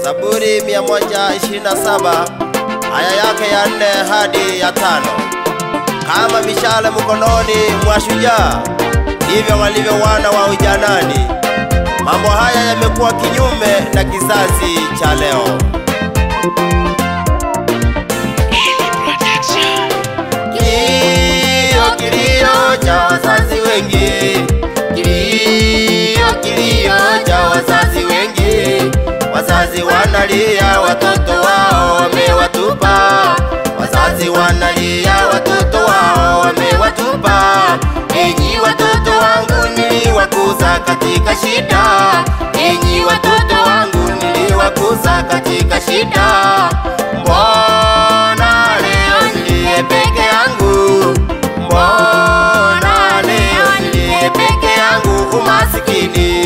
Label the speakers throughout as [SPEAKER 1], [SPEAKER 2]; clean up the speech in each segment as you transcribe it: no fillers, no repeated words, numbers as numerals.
[SPEAKER 1] Zaburi 127 aya yake ya 4 hadi ya 5. Kama mishale mkononi mwa shujaa, ndivyo walivyo wana wa ujanani. Mambo haya yamekuwa kinyume na kizazi cha leo. Kilio cha wazazi wengi, kilio cha wazazi wengi. Wazazi wanalia watoto wao wamewatupa, wazazi wanalia watoto wao wamewatupa. Enyi watoto wangu niliwakuza katika shida, enyi watoto wangu niliwakuza katika shida. Mbona leo nilie peke yangu, mbona leo nilie peke yangu umasikini.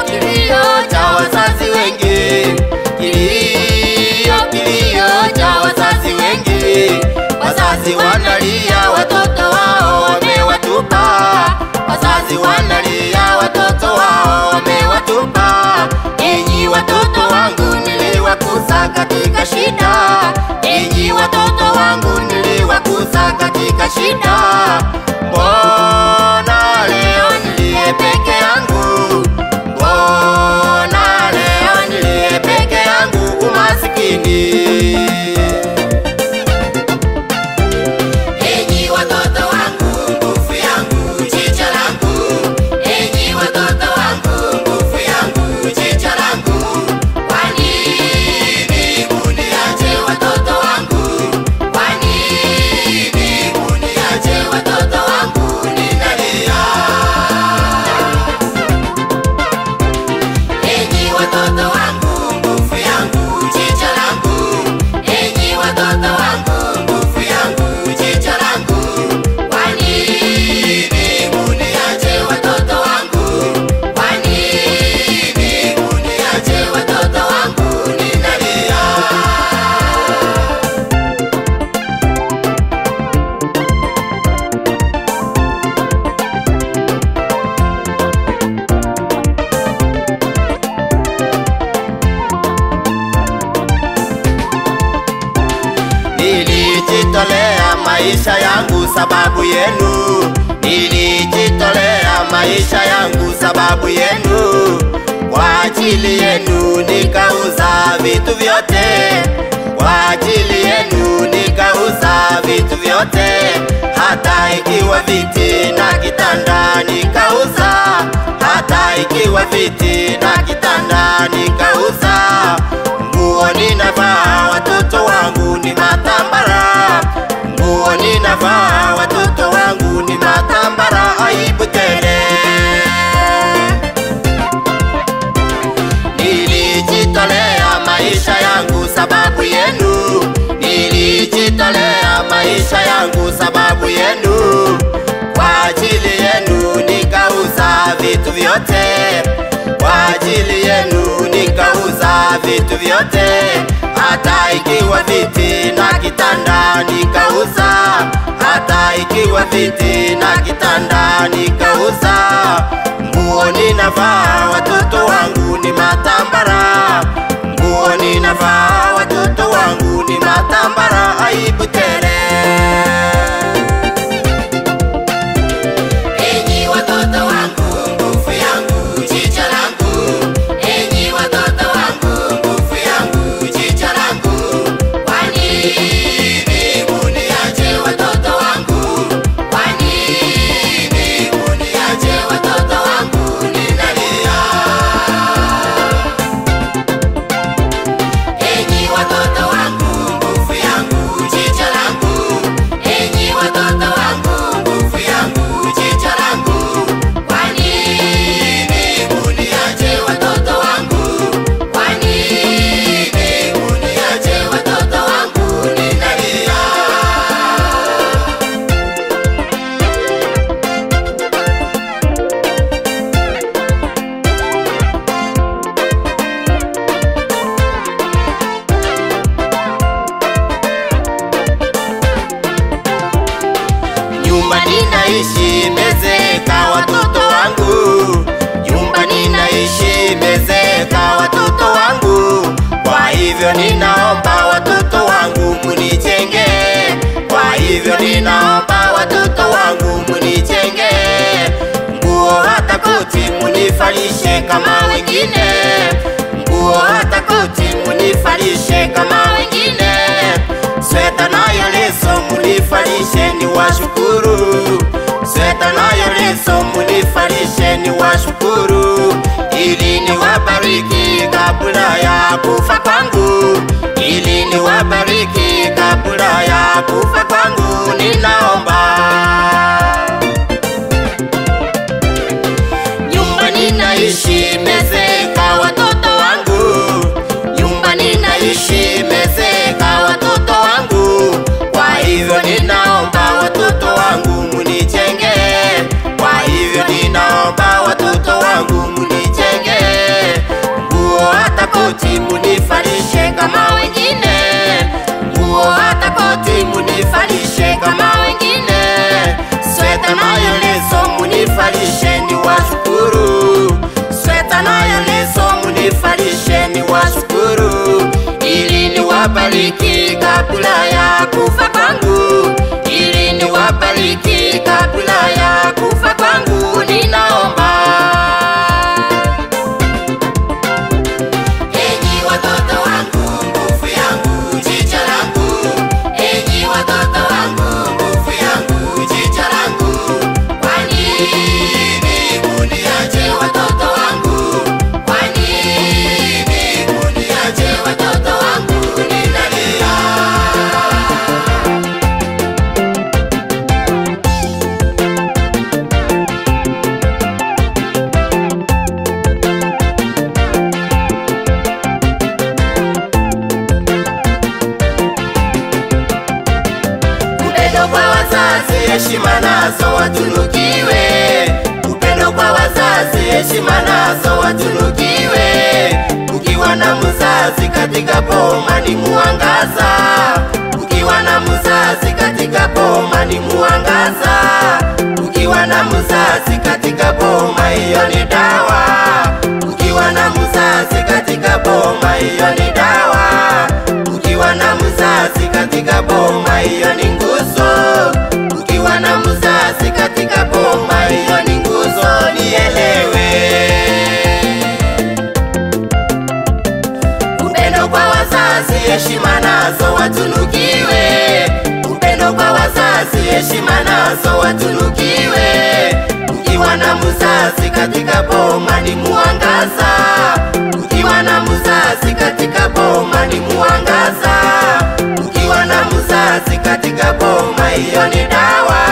[SPEAKER 1] Kilio cha wazazi wengi, kilio cha wazazi wengi. Wazazi wanalia watoto wao wamewatupa, wazazi wanalia watoto wao wamewatupa. Enyi watoto wangu niliwakuza katika shida, enyi watoto wangu niliwakuza katika shida. Mbona leo nilie peke yangu, mbona leo nilie peke yangu umasikini. Enyi watoto wangu nguvu yangu jicho langu, enyi watoto wangu nguvu yangu jicho langu. Kwa nini muniache watoto wangu, kwa nini muniache watoto wangu ninalia. Enyi watoto wangu nguvu yangu jicho langu, enyi watoto wangu nguvu yangu jicho langu. Kwa nini muniache watoto wangu, kwa nini muniache watoto wangu ninalia. Nilijitolea maisha yangu sababu yenu, nilijitolea maisha yangu sababu yenu. Kwa ajili yenu nikauza vitu vyote, kwa ajili yenu nikauza vitu vyote. Hata ikiwa viti na kitanda nikauza, hata ikiwa viti na kitanda nikauza. Nguo ninavaa watoto wangu ni matambara, nguo ninavaa watoto wangu ni matambara. Aibu tele. Nilijitolea maisha yangu sababu yenu, nilijitolea maisha yangu sababu yenu. Kwa ajili yenu nikauza vitu vyote, kwa ajili yenu nikauza vitu vyote. Hata ikiwa viti na kitanda nikauza, hata ikiwa viti na kitanda nikauza. Nguo ninavaa watoto wangu ni matambara, nguo ninavaa watoto wangu ni matambara. Aibu tele. Enyi watoto wangu nguvu yangu jicho langu, enyi watoto wangu nguvu yangu jicho langu. Kwa nini muniache watoto wangu, kwa nini muniache watoto wangu ninalia. Enyi watoto wangu nguvu yangu jicho langu, enyi watoto wangu nguvu yangu jicho langu. Kwa nini muniache watoto wangu, kwa nini muniache watoto wangu ninalia. Nyumba ninaishi imezeka watoto wangu, watoto wangu. Kwa hivyo ninaomba watoto wangu munijenge. Kwa hivyo ninaomba watoto wangu munijenge. Nguo hata koti munifalishe kama wengine. Nguo hata koti munifalishe kama wengine. Sweta nayo leso munifalishe ni washukuru. Sweta nayo leso munifalishe ni washukuru. Ili niwabariki kabla ya kufa kwangu. Ili niwabariki kabla ya kufa kwangu ninaomba. Nyumba ninaishi imezeka watoto wangu. Nyumba ninaishi imezeka watoto wangu. Kwa hivyo ninaomba watoto wangu munijenge. Kwa hivyo ninaomba watoto wangu munijenge. Nguo hata koti munifalishe kama wengine. Nguo hata koti munifalishe kama wengine. Sweta nayo leso munifalishe ni washukuru. Sweta nayo leso munifalishe ni washukuru. Ili niwabariki kabla ya kufa kwangu. Ili niwabariki kabla ya kufa kwangu ninaomba. Enyi watoto wangu nguvu yangu jicho langu. Enyi watoto wangu nguvu yangu jicho langu. Kwa nini muniache watoto wangu? Kwa nini muniache watoto wangu ninalia? Upendo kwa wazazi heshima nazo watunukiwe. Upendo kwa wazazi heshima nazo watunukiwe. Ukiwa na mzazi katika boma ni muangaza. Ukiwa na mzazi katika boma ni muangaza. Ukiwa na mzazi katika boma hiyo ni dawa. Ukiwa na mzazi katika boma hiyo ni dawa. Ukiwa na mzazi katika boma hiyo ni nguzo. Ukiwa na mzazi katika boma hiyo ni nguzo, nielewe. Upendo kwa wazazi heshima nazo watunukiwe. Upendo kwa wazazi heshima nazo watunukiwe. Ukiwa na mzazi katika boma ni muangaza. Ukiwa na mzazi katika boma ni muangaza. Ukiwa na mzazi katika boma hiyo ni dawa.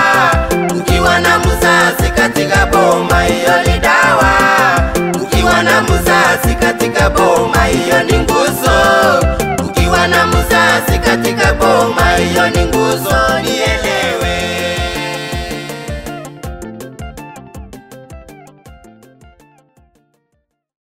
[SPEAKER 1] Ukiwa na mzazi katika boma hiyo ni dawa. Ukiwa na mzazi katika boma hiyo